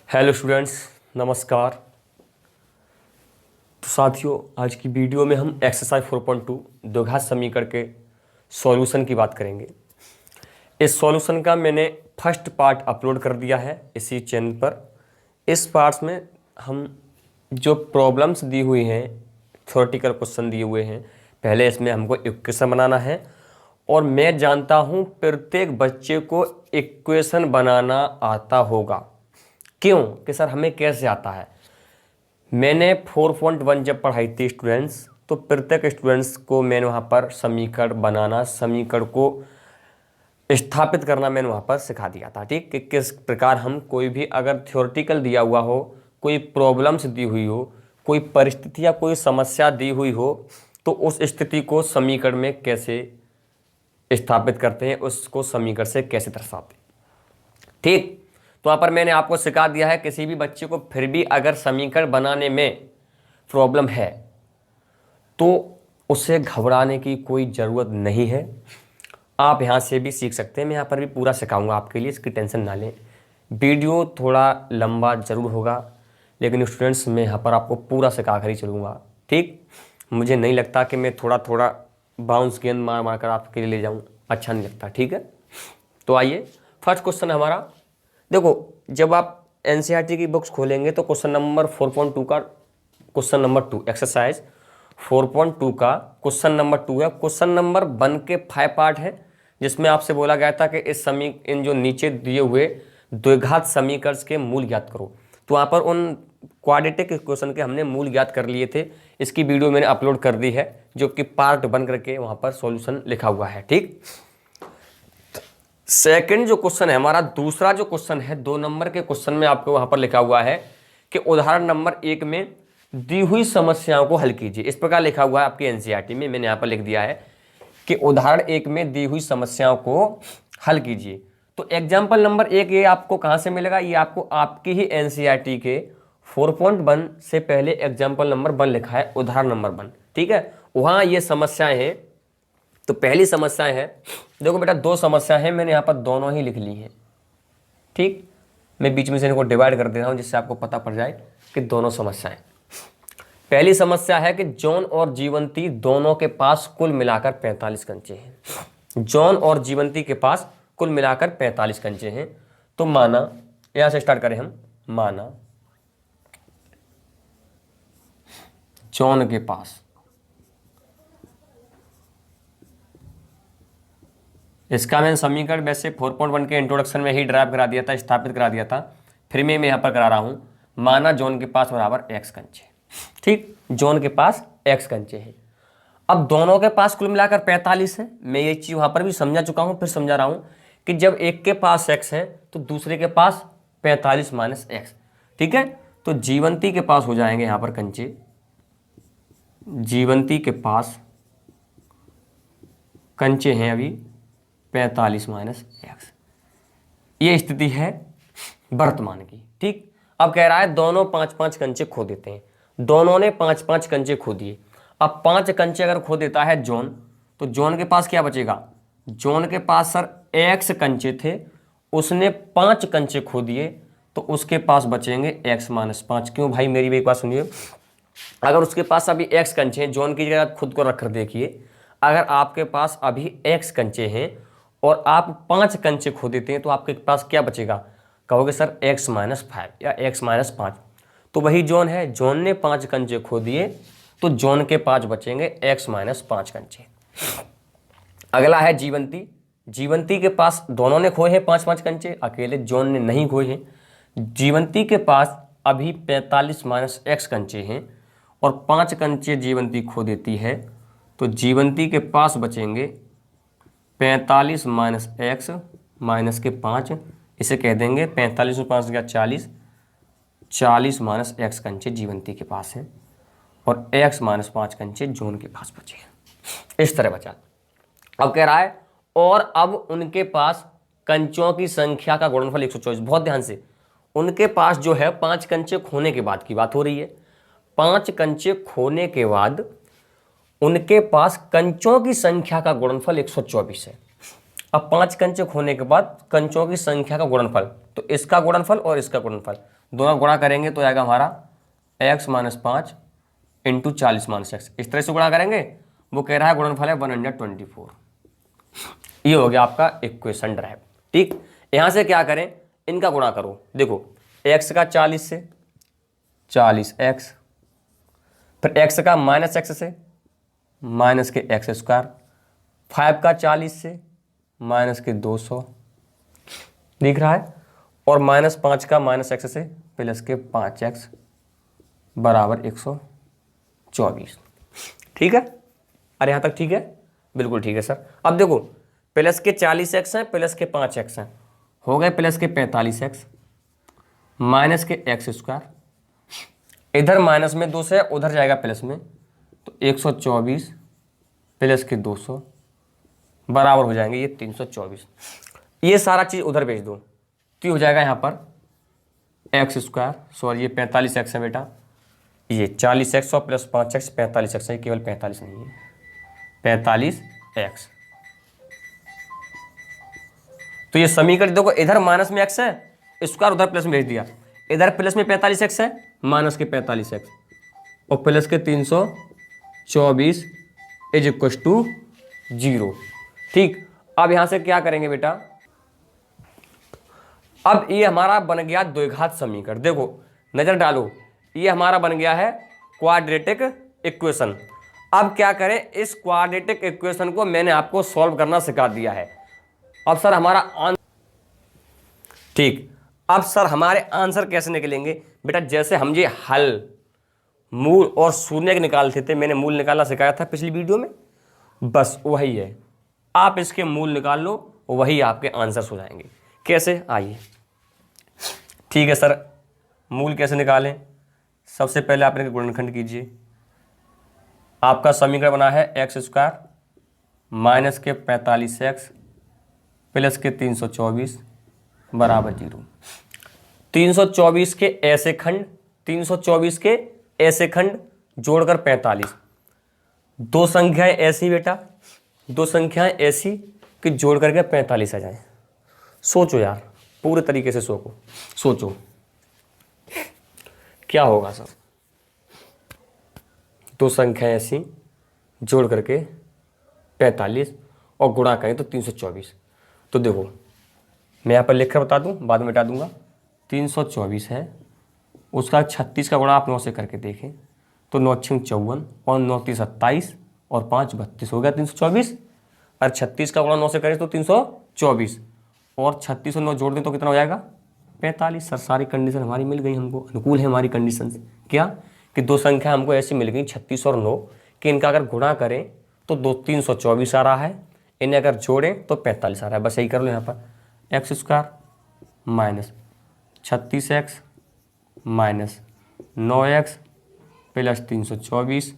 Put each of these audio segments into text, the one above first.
Hello students, नमस्कार। तो साथियों, आज की वीडियो में हम एक्सरसाइज 4.2 द्विघात समीकरण के सॉल्यूशन की बात करेंगे। इस सॉल्यूशन का मैंने फर्स्ट पार्ट अपलोड कर दिया है इसी चैनल पर। इस पार्ट्स में हम जो प्रॉब्लम्स दी हुई हैं, थ्योरेटिकल क्वेश्चन दिए हुए हैं, पहले इसमें हमको इक्वेशन बनाना है। और मैं जानता हूँ प्रत्येक बच्चे को इक्वेशन बनाना आता होगा। क्यों कि सर हमें कैसे आता है? मैंने 4.1 जब पढ़ाई थी स्टूडेंट्स, तो प्रत्येक स्टूडेंट्स को मैंने वहाँ पर समीकरण बनाना, समीकरण को स्थापित करना मैंने वहाँ पर सिखा दिया था। ठीक, कि किस प्रकार हम कोई भी अगर थ्योरेटिकल दिया हुआ हो, कोई प्रॉब्लम्स दी हुई हो, कोई परिस्थिति या कोई समस्या दी हुई हो, तो उस स्थिति को समीकरण में कैसे स्थापित करते हैं, उसको समीकरण से कैसे दर्शाते हैं। ठीक, तो वहाँ पर मैंने आपको सिखा दिया है किसी भी बच्चे को फिर भी अगर समीकरण बनाने में प्रॉब्लम है तो उसे घबराने की कोई ज़रूरत नहीं है। आप यहाँ से भी सीख सकते हैं, मैं यहाँ पर भी पूरा सिखाऊंगा आपके लिए, इसकी टेंशन ना लें। वीडियो थोड़ा लंबा ज़रूर होगा, लेकिन स्टूडेंट्स मैं यहाँ पर आपको पूरा सिखा कर ही चलूँगा। ठीक, मुझे नहीं लगता कि मैं थोड़ा थोड़ा बाउंस गेंद मार मार कर आपके लिए ले जाऊँ, अच्छा नहीं लगता। ठीक है, तो आइए फर्स्ट क्वेश्चन हमारा। देखो, जब आप एनसीईआरटी की बुक्स खोलेंगे तो क्वेश्चन नंबर 4.2 का क्वेश्चन नंबर 2, एक्सरसाइज 4.2 का क्वेश्चन नंबर 2 है। क्वेश्चन नंबर 1 के 5 पार्ट है, जिसमें आपसे बोला गया था कि इन जो नीचे दिए हुए द्विघात समीकरण के मूल ज्ञात करो। तो वहाँ पर उन क्वाड्रेटिक इक्वेशन के हमने मूल ज्ञात कर लिए थे। इसकी वीडियो मैंने अपलोड कर दी है, जो कि पार्ट 1 करके वहाँ पर सॉल्यूशन लिखा हुआ है। ठीक, सेकंड जो क्वेश्चन है हमारा, दूसरा जो क्वेश्चन है 2 नंबर के क्वेश्चन में आपको वहां पर लिखा हुआ है कि उदाहरण नंबर 1 में दी हुई समस्याओं को हल कीजिए। इस प्रकार लिखा हुआ है आपकी एनसीईआरटी में, मैंने यहां पर लिख दिया है कि उदाहरण 1 में दी हुई समस्याओं को हल कीजिए। तो एग्जाम्पल नंबर 1 ये आपको कहां से मिलेगा? ये आपको आपकी ही एनसीईआरटी के 4.1 से पहले एग्जाम्पल नंबर 1 लिखा है, उदाहरण नंबर 1। ठीक है, वहां ये समस्याएं हैं। तो पहली समस्या है, देखो बेटा 2 समस्या है, मैंने यहाँ पर दोनों ही लिख ली है। ठीक, मैं बीच में से इनको डिवाइड कर दे रहा हूँ जिससे आपको पता पड़ जाए कि दोनों समस्याएं। पहली समस्या है कि जॉन और जीवंती दोनों के पास कुल मिलाकर 45 कंचे हैं। जॉन और जीवंती के पास कुल मिलाकर 45 कंचे हैं। तो माना, यहां से स्टार्ट करें हम, माना जॉन के पास, इसका मैंने समीकरण वैसे 4.1 के इंट्रोडक्शन में ही ड्राइव करा दिया था, स्थापित करा दिया था, फिर मैं यहाँ पर करा रहा हूँ। माना जॉन के पास बराबर x कंचे। ठीक, जॉन के पास x कंचे हैं। अब दोनों के पास कुल मिलाकर 45 है। मैं ये चीज़ वहाँ पर भी समझा चुका हूँ, फिर समझा रहा हूँ कि जब एक के पास x है तो दूसरे के पास 45 माइनस x। ठीक है, तो जीवंती के पास हो जाएंगे यहाँ पर कंचे, जीवंती के पास कंचे हैं अभी 45 माइनस एक्स। ये स्थिति है वर्तमान की। ठीक, अब कह रहा है दोनों 5-5 कंचे खो देते हैं। दोनों ने 5-5 कंचे खो दिए। अब 5 कंचे अगर खो देता है जॉन, तो जॉन के पास क्या बचेगा? जॉन के पास सर एक्स कंचे थे, उसने 5 कंचे खो दिए, तो उसके पास बचेंगे x माइनस 5। क्यों भाई, मेरी भी एक बात सुनिए, अगर उसके पास अभी x कंचे हैं, जॉन की जगह खुद को रख कर देखिए, अगर आपके पास अभी x कंचे हैं और आप 5 कंचे खो देते हैं तो आपके पास क्या बचेगा? कहोगे सर x माइनस 5 या x माइनस 5। तो वही जॉन है, जॉन ने 5 कंचे खो दिए, तो जॉन के पास बचेंगे x माइनस 5 कंचे। अगला है जीवंती। जीवंती के पास दोनों ने खोए हैं 5-5 कंचे, अकेले जॉन ने नहीं खोए हैं। जीवंती के पास अभी 45 माइनस x कंचे हैं और 5 कंचे जीवंती खो देती है, तो जीवंती के पास बचेंगे 45 माइनस एक्स माइनस के 5, इसे कह देंगे 45 में 5 गया 40, 40 माइनस एक्स कंचे जीवंती के पास हैं और एक्स माइनस 5 कंचे जॉन के पास बचे हैं। इस तरह बचा। अब कह रहा है और अब उनके पास कंचों की संख्या का गुणनफल 124। बहुत ध्यान से, उनके पास जो है 5 कंचे खोने के बाद की बात हो रही है। 5 कंचे खोने के बाद उनके पास कंचों की संख्या का गुणनफल 124 है। अब 5 कंचे खोने के बाद कंचों की संख्या का गुणनफल, तो इसका गुणनफल और इसका गुणनफल दोनों गुणा करेंगे तो आएगा हमारा x minus 5 into 40 minus x. इस तरह से गुणा करेंगे, वो कह रहा है गुणनफल है 124। ये हो गया आपका इक्वेशन ड्राइव। ठीक, यहां से क्या करें, इनका गुणा करो। देखो x का 40 से 40x, फिर x का माइनस एक्स से माइनस के एक्स स्क्वायर, 5 का 40 से माइनस के 200 दिख रहा है, और -5 का माइनस एक्स से प्लस के 5x बराबर 124। ठीक है, अरे यहाँ तक ठीक है, बिल्कुल ठीक है सर। अब देखो प्लस के 40x हैं, प्लस के 5x हैं, हो गए प्लस के 45x, माइनस के एक्स स्क्वायर, इधर माइनस में 2 से उधर जाएगा प्लस में, तो 124 प्लस के 200 बराबर हो जाएंगे ये 324। ये सारा चीज़ उधर भेज दो तो हो जाएगा यहाँ पर एक्स स्क्वायर, सॉरी ये 45x है बेटा, ये 40x और प्लस 5x 45x है, केवल 45 नहीं है, 45x। तो ये समीकरण देखो, इधर माइनस में x है, स्क्वायर उधर प्लस में भेज दिया, इधर प्लस में 45x है, माइनस के 45x और प्लस के 324 इज इक्व टू 0। ठीक, अब यहां से क्या करेंगे बेटा, अब ये हमारा बन गया द्विघात समीकरण। देखो नजर डालो, ये हमारा बन गया है क्वाड्रेटिक इक्वेशन। अब क्या करें, इस क्वाड्रेटिक इक्वेशन को मैंने आपको सॉल्व करना सिखा दिया है। अब सर हमारा ठीक, अब सर हमारे आंसर कैसे निकलेंगे बेटा, जैसे हम ये हल मूल और शून्य के निकालते थे, मैंने मूल निकालना सिखाया था पिछली वीडियो में, बस वही है। आप इसके मूल निकाल लो, वही आपके आंसर्स हो जाएंगे। कैसे, आइए। ठीक है सर, मूल कैसे निकालें, सबसे पहले आप इनके गुणनखंड कीजिए। आपका समीकरण बना है एक्स स्क्वायर माइनस के 45x प्लस के 324 बराबर 0। 324 के ऐसे खंड, 324 के ऐसे खंड जोड़कर 45। दो संख्याएं ऐसी बेटा, दो संख्याएं ऐसी कि जोड़ करके 45 आ जाए। सोचो यार, पूरे तरीके से सोचो क्या होगा सर। दो संख्याएं ऐसी जोड़ करके 45 और गुणा करें तो 324। तो देखो मैं यहाँ पर लिख कर बता दूं, बाद में मिटा दूंगा। 324 है, उसका 36 का गुणा आप 9 से करके देखें तो 9 6 54 और 9 3 27 और 5 32 हो गया 324। और 36 का गुणा 9 से करें तो 324 और 36 और 9 जोड़ दें तो कितना हो जाएगा 45। सर सारी कंडीशन हमारी मिल गई, हमको अनुकूल है हमारी कंडीशन से। क्या कि दो संख्या हमको ऐसी मिल गई 36 और 9 कि इनका अगर गुणा करें तो 324 आ रहा है, इन्हें अगर जोड़ें तो 45 आ रहा है। बस यही कर लो यहाँ पर, x square minus 36x minus 9x plus 324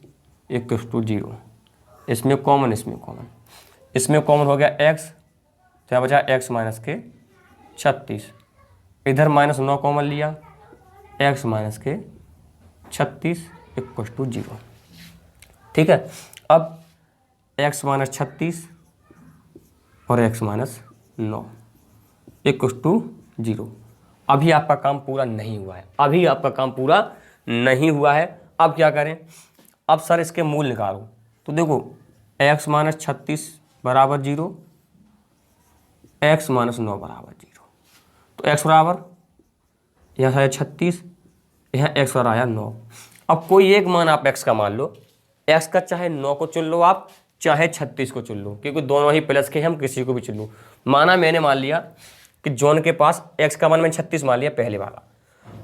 equal to 0। इसमें कॉमन, इसमें कॉमन हो गया x, तो यहाँ बचा x माइनस के 36, इधर माइनस 9 कॉमन लिया, x माइनस के 36 इक्वल टू 0। ठीक है, अब x माइनस 36 और x माइनस 9 इक्वल टू 0। अभी आपका काम पूरा नहीं हुआ है, अभी आपका काम पूरा नहीं हुआ है। अब क्या करें, अब सर इसके मूल निकालो। तो देखो x माइनस 36 बराबर 0, x माइनस 9 बराबर 0। तो x बराबर यहाँ है 36, यहाँ x बराबर आया 9। अब कोई एक मान आप x का मान लो, x का चाहे 9 को चुन लो आप, चाहे 36 को चुन लो, क्योंकि दोनों ही प्लस के, हम किसी को भी चुन लो। माना मैंने मान लिया कि जॉन के पास x का मान मैंने 36 मान लिया पहले वाला,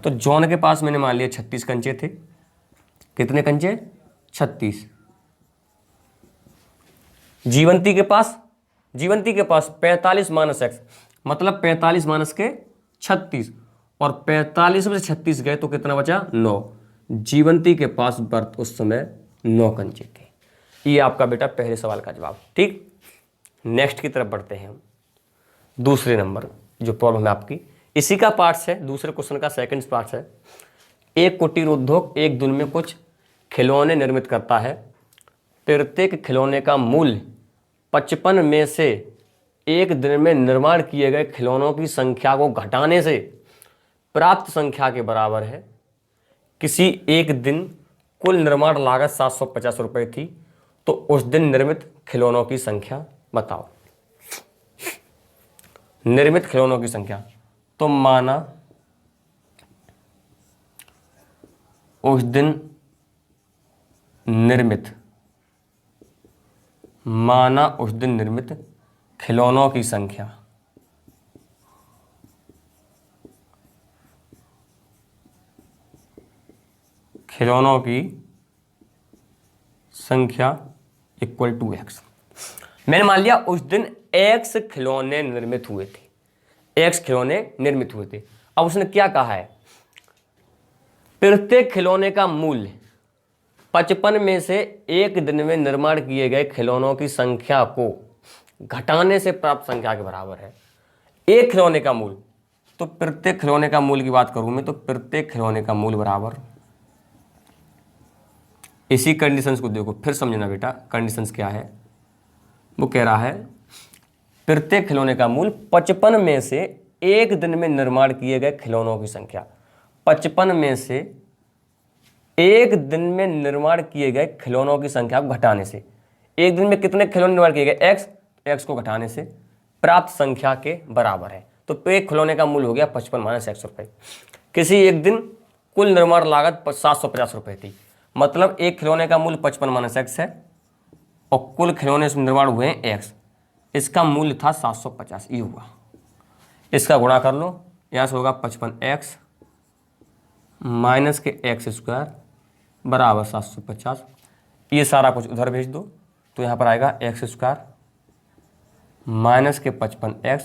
तो जॉन के पास मैंने मान लिया 36 कंचे थे। कितने कंचे? 36। जीवंती के पास 45 माइनस x, मतलब 45 माइनस के 36, और 45 में से 36 गए तो कितना बचा 9। जीवंती के पास बर्थ उस समय 9 कंचे थे। ये आपका बेटा पहले सवाल का जवाब। ठीक, नेक्स्ट की तरफ बढ़ते हैं हम। दूसरे नंबर जो प्रॉब्लम है आपकी, इसी का पार्ट्स है, दूसरे क्वेश्चन का सेकंड पार्ट्स है। एक कुटीर उद्योग एक दिन में कुछ खिलौने निर्मित करता है। प्रत्येक खिलौने का मूल्य 55 में से एक दिन में निर्माण किए गए खिलौनों की संख्या को घटाने से प्राप्त संख्या के बराबर है। किसी एक दिन कुल निर्माण लागत 750 रुपये थी, तो उस दिन निर्मित खिलौनों की संख्या बताओ। निर्मित खिलौनों की संख्या, तो माना उस दिन निर्मित खिलौनों की संख्या, इक्वल टू एक्स। मैंने मान लिया उस दिन एक्स खिलौने निर्मित हुए थे। अब उसने क्या कहा है, प्रत्येक खिलौने का मूल्य 55 में से एक दिन में निर्माण किए गए खिलौनों की संख्या को घटाने से प्राप्त संख्या के बराबर है। एक खिलौने का मूल्य, तो प्रत्येक खिलौने का मूल्य की बात करूं मैं, तो प्रत्येक खिलौने का मूल्य बराबर, इसी कंडीशंस को देखो फिर समझना बेटा, कंडीशंस क्या है। वो कह रहा है प्रत्येक खिलौने का मूल्य 55 में से एक दिन में निर्माण किए गए खिलौनों की संख्या, 55 में से एक दिन में निर्माण किए गए खिलौनों की संख्या को घटाने से, एक दिन में कितने खिलौने निर्माण किए गए, एक्स को घटाने से प्राप्त संख्या के बराबर है। तो एक खिलौने का मूल्य हो गया 55 माइनस एक्स रुपये। किसी एक दिन कुल निर्माण लागत 750 रुपये थी, मतलब एक खिलौने का मूल्य 55 माइनस एक्स है और कुल खिलौने से निर्माण हुए हैं एक्स, इसका मूल्य था 750, ये हुआ। इसका गुणा कर लो, यहाँ से होगा 55x माइनस के एक्स स्क्वायर बराबर 750। ये सारा कुछ उधर भेज दो, तो यहाँ पर आएगा एक्स स्क्वायर माइनस के 55x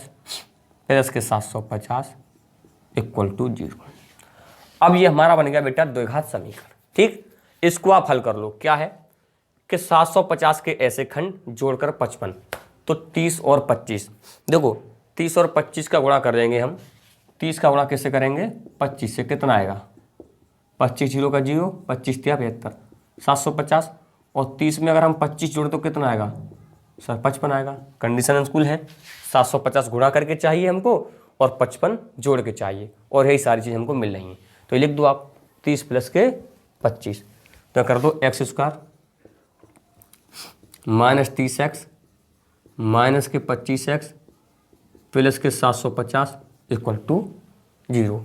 प्लस के 750 इक्वल टू 0। अब ये हमारा बन गया बेटा द्विघात समीकरण। ठीक, इसको आप हल कर लो। क्या है कि 750 के ऐसे खंड जोड़कर 55, तो 30 और 25। देखो 30 और 25 का गुणा कर देंगे हम। 30 का गुणा कैसे करेंगे, 25 से, कितना आएगा, 25 0 का 0, 25 तिया 75, 750 और 30 में अगर हम 25 जोड़े तो कितना आएगा सर, 55 आएगा। कंडीशन अनुकूल है, 750 गुणा करके चाहिए हमको और 55 जोड़ के चाहिए, और यही सारी चीज़ हमको मिल रही हैं। तो लिख दो आप 30 प्लस के 25, तो कर दो x square minus 30x minus के 25x प्लस के 750 इक्वल टू 0।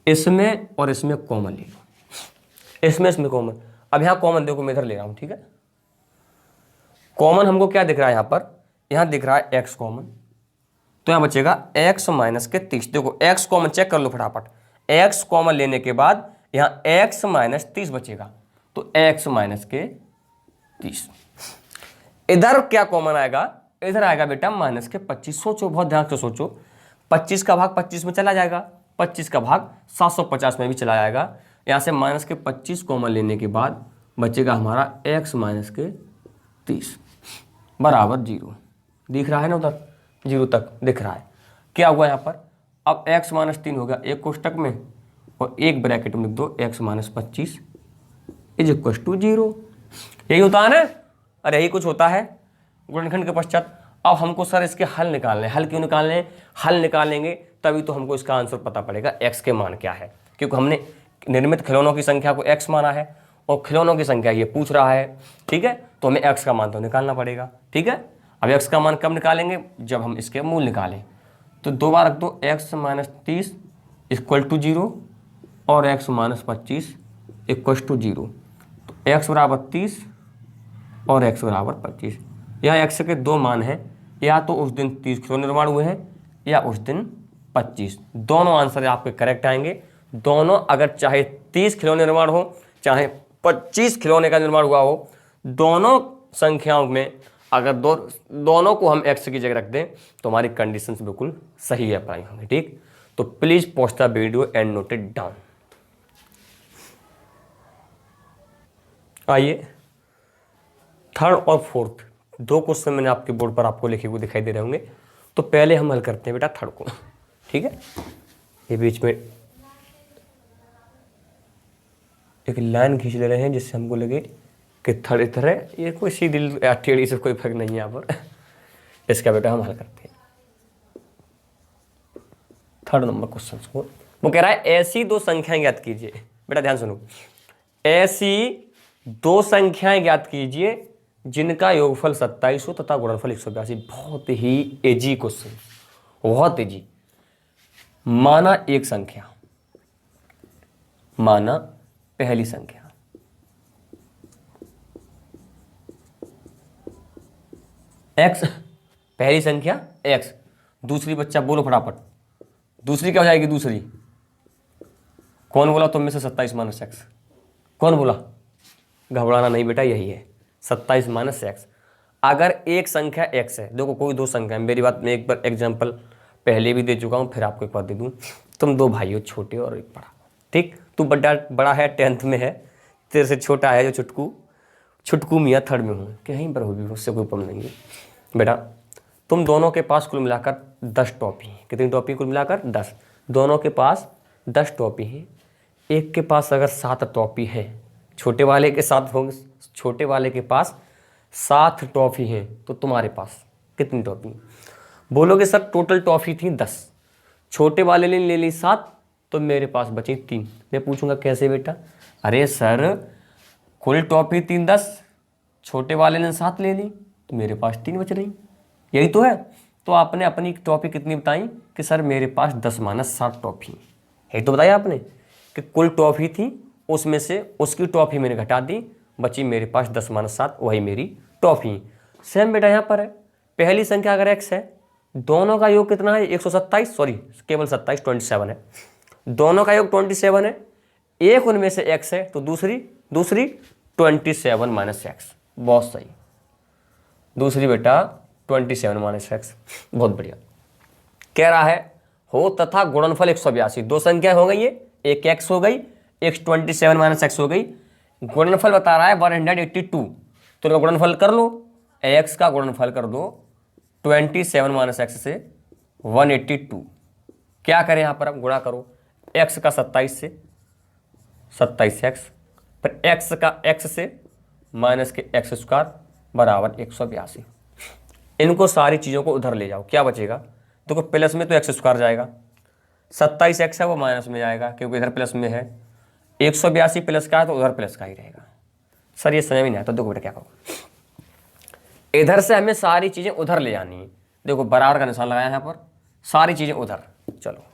इसमें और इसमें कॉमन ले लो, इसमें कॉमन। अब यहाँ कॉमन देखो मैं इधर ले रहा हूँ, ठीक है। कॉमन हमको क्या दिख रहा है यहाँ पर, यहाँ दिख रहा है x कॉमन, तो यहाँ बचेगा x माइनस के 30। देखो x कॉमन चेक कर लो फटाफट, x कॉमन लेने के बाद यहाँ x माइनस 30 बचेगा, तो x माइनस के 30। इधर क्या कॉमन आएगा, इधर आएगा बेटा माइनस के 25। सोचो, बहुत ध्यान से सोचो, 25 का भाग 25 में चला जाएगा, 25 का भाग 750 में भी चला जाएगा। यहाँ से माइनस के 25 कॉमन लेने के बाद बचेगा हमारा x माइनस के 30 बराबर 0। दिख रहा है ना, उधर 0 तक दिख रहा है। क्या हुआ यहाँ पर, अब x माइनस 3 हो गया एक कोष्टक में और एक ब्रैकेट में लिख दो x minus 25 is equal to 0। यही होता है ना, अरे यही कुछ होता है गुणनखंड के पश्चात। अब हमको सर इसके हल निकालने, हल क्यों निकालने, हल निकालेंगे तभी तो हमको इसका आंसर पता पड़ेगा x के मान क्या है, क्योंकि हमने निर्मित खिलौनों की संख्या को x माना है और खिलौनों की संख्या ये पूछ रहा है, ठीक है। तो हमें x का मान तो निकालना पड़ेगा, ठीक है। अब x का मान कब निकालेंगे, जब हम इसके मूल निकालें। तो दो बार रख दो, x माइनस 30 इक्वल टू 0 और x माइनस 25 इक्वल टू 0। तो x बराबर 30 और x बराबर 25। यहाँ x के दो मान हैं, या तो उस दिन 30 खिलौने निर्माण हुए हैं या उस दिन 25। दोनों आंसर आपके करेक्ट आएंगे। दोनों, अगर चाहे 30 खिलौने निर्माण हो चाहे 25 खिलौने का निर्माण हुआ हो, दोनों संख्याओं में अगर दोनों को हम x की जगह रख दें तो हमारी कंडीशंस बिल्कुल सही अप्लाई होंगे, ठीक। तो please pause the video and note it down. आइए थर्ड और फोर्थ दो क्वेश्चन मैंने आपके बोर्ड पर आपको लिखे हुए दिखाई दे रहे होंगे। तो पहले हम हल करते हैं बेटा थर्ड को, ठीक है। ये बीच में एक लाइन खींच ले रहे हैं जिससे हमको लगे कि थर्ड इधर है, ये कोई सीधी या टेढ़ी से कोई फर्क नहीं है यहाँ पर। इसका बेटा हम हल करते हैं। थर्ड नंबर क्वेश्चन को वो कह रहा है ऐसी दो संख्याएं ज्ञात कीजिए। बेटा ध्यान सुनो, ऐसी दो संख्याएं ज्ञात कीजिए जिनका योगफल 27 हो तथा गुणनफल 182। बहुत ही इजी क्वेश्चन, बहुत इजी। माना एक संख्या, माना पहली संख्या x, पहली संख्या x, दूसरी बच्चा बोलो फटाफट, दूसरी क्या हो जाएगी? दूसरी कौन बोला तुम में से 27 माइनस एक्स? कौन बोला? घबराना नहीं बेटा, यही है 27 माइनस एक्स। अगर एक संख्या x है, देखो कोई दो संख्या है, मेरी बात मैं एक बार एग्जाम्पल पहले भी दे चुका हूँ, फिर आपको एक बार दे दूँ। तुम दो भाई हो, छोटे और एक बड़ा, ठीक? तू बड़ा है, 10th में है, तेरे से छोटा है जो छुटकू मियाँ 3rd में हूँ, कहीं पर होगी, उससे कोई प्रॉब्लम नहीं है बेटा। तुम दोनों के पास कुल मिलाकर 10 टॉपी हैं। कितनी टॉपी? कुल मिलाकर 10। दोनों के पास 10 टॉपी हैं। एक के पास अगर 7 टॉपी है, छोटे वाले के साथ होंगे, छोटे वाले के पास 7 टॉफी हैं, तो तुम्हारे पास कितनी टॉफी? बोलोगे सर टोटल टॉफी थी 10, छोटे वाले ने ले ली 7, तो मेरे पास बची 3। मैं पूछूंगा कैसे बेटा? अरे सर कुल टॉफी 3 10, छोटे वाले ने 7 ले ली, तो मेरे पास 3 बच रही, यही तो है। तो आपने अपनी टॉफी कितनी बताई कि सर मेरे पास 10 माइनस 7 टॉफी है, तो बताया आपने कि कुल टॉफी थी, उसमें से उसकी टॉफी मैंने घटा दी, बची मेरे पास 10 माइनस 7, वही मेरी टॉफी। सेम बेटा यहाँ पर है, पहली संख्या अगर x है, दोनों का योग कितना है? 127, सॉरी केवल 27, 27 है, दोनों का योग 27 है, एक उनमें से x है, तो दूसरी 27 माइनस एक्स। बहुत सही, दूसरी बेटा 27 माइनस एक्स, बहुत बढ़िया। कह रहा है हो तथा गुणनफल 182। दो संख्या हो गई, ये एक x हो गई, एक 27 माइनस एक्स हो गई। गुणनफल बता रहा है 182, तो इनका गुणनफल कर लो, x का गुणनफल कर दो 27 माइनस एक्स से 182। क्या करें यहाँ पर? अब गुणा करो x का 27 से 27x, फिर x का x से माइनस के x स्क्वायर बराबर 182। इनको सारी चीज़ों को उधर ले जाओ, क्या बचेगा? देखो प्लस में तो x स्क्वायर जाएगा, 27x है वो माइनस में जाएगा क्योंकि इधर प्लस में है, 182 प्लस का है तो उधर प्लस का ही रहेगा। सर ये समझ में नहीं आता, देखो बेटा क्या करो, इधर से हमें सारी चीज़ें उधर ले जानी है। देखो बराबर का निशान लगाया यहाँ पर, सारी चीज़ें उधर, चलो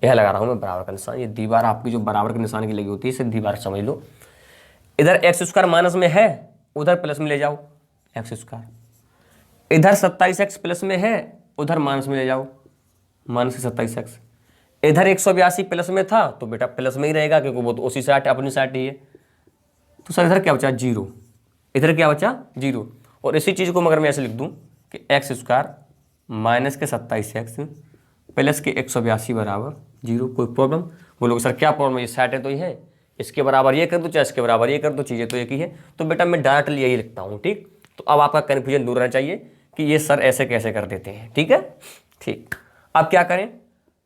यह लगा रहा हूँ मैं बराबर का निशान। ये दीवार आपकी जो बराबर के निशान की लगी होती है, इसे दीवार समझ लो। इधर एक्स स्क्वायर माइनस में है, उधर प्लस में ले जाओ एक्स स्क्वायर। इधर 27x प्लस में है, उधर माइनस में ले जाओ माइनस के 27x। इधर 182 प्लस में था तो बेटा प्लस में ही रहेगा क्योंकि वो तो उसी साइड अपनी साइड ही है। तो सर इधर क्या बचा? 0। इधर क्या बचा? 0। और इसी चीज़ को मगर मैं ऐसे लिख दूँ कि एक्स स्क्वायर माइनस के 27x प्लस के 182 बराबर 0। कोई प्रॉब्लम? बोलोगे सर क्या प्रॉब्लम है, ये सेट है तो ही है, इसके बराबर ये कर दो चाहे इसके बराबर ये कर दो, चीज़ें तो एक ही है। तो बेटा मैं डायरेक्टली यही लिखता हूँ, ठीक। तो अब आपका कन्फ्यूजन दूर रहना चाहिए कि ये सर ऐसे कैसे कर देते हैं, ठीक है। ठीक, अब क्या करें?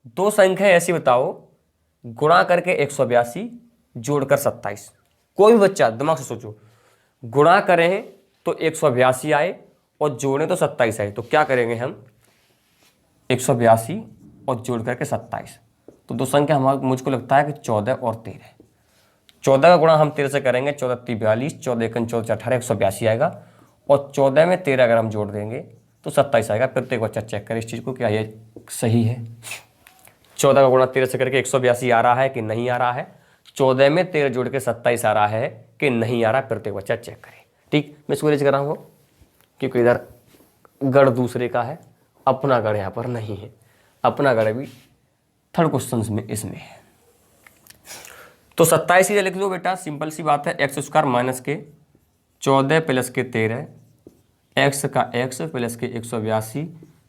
दो संख्या ऐसी बताओ, गुणा करके 182 जोड़कर 27। कोई भी बच्चा दिमाग से सोचो, गुणा करें तो 182 आए और जोड़ें तो 27 आए, तो क्या करेंगे हम? 182 और जोड़ करके 27। तो दो संख्या मुझको लगता है कि 14 और 13। 14 का गुणा हम 13 से करेंगे, 14 3 42, 14 1 14 18, 182 आएगा। और 14 में 13 अगर हम जोड़ देंगे तो 27 आएगा। फिर तो एक बच्चा चेक करें इस चीज़ को, क्या ये सही है? 14 का गुणा 13 से करके 182 आ रहा है कि नहीं आ रहा है? 14 में 13 जोड़ के 27 आ रहा है कि नहीं आ रहा है? फिर तो एक बच्चा चेक करे। ठीक, मैं इसको रेज कर रहा हूँ क्योंकि इधर गढ़ दूसरे का है, अपना गढ़ यहाँ पर नहीं है। अपना गढ़ भी थर्ड क्वेश्चन में इसमें है। तो 27 ही लिख लो बेटा, सिंपल सी बात है। एक्स स्क्वायर माइनस के 14 प्लस के 13 एक्स का एक्स प्लस के 182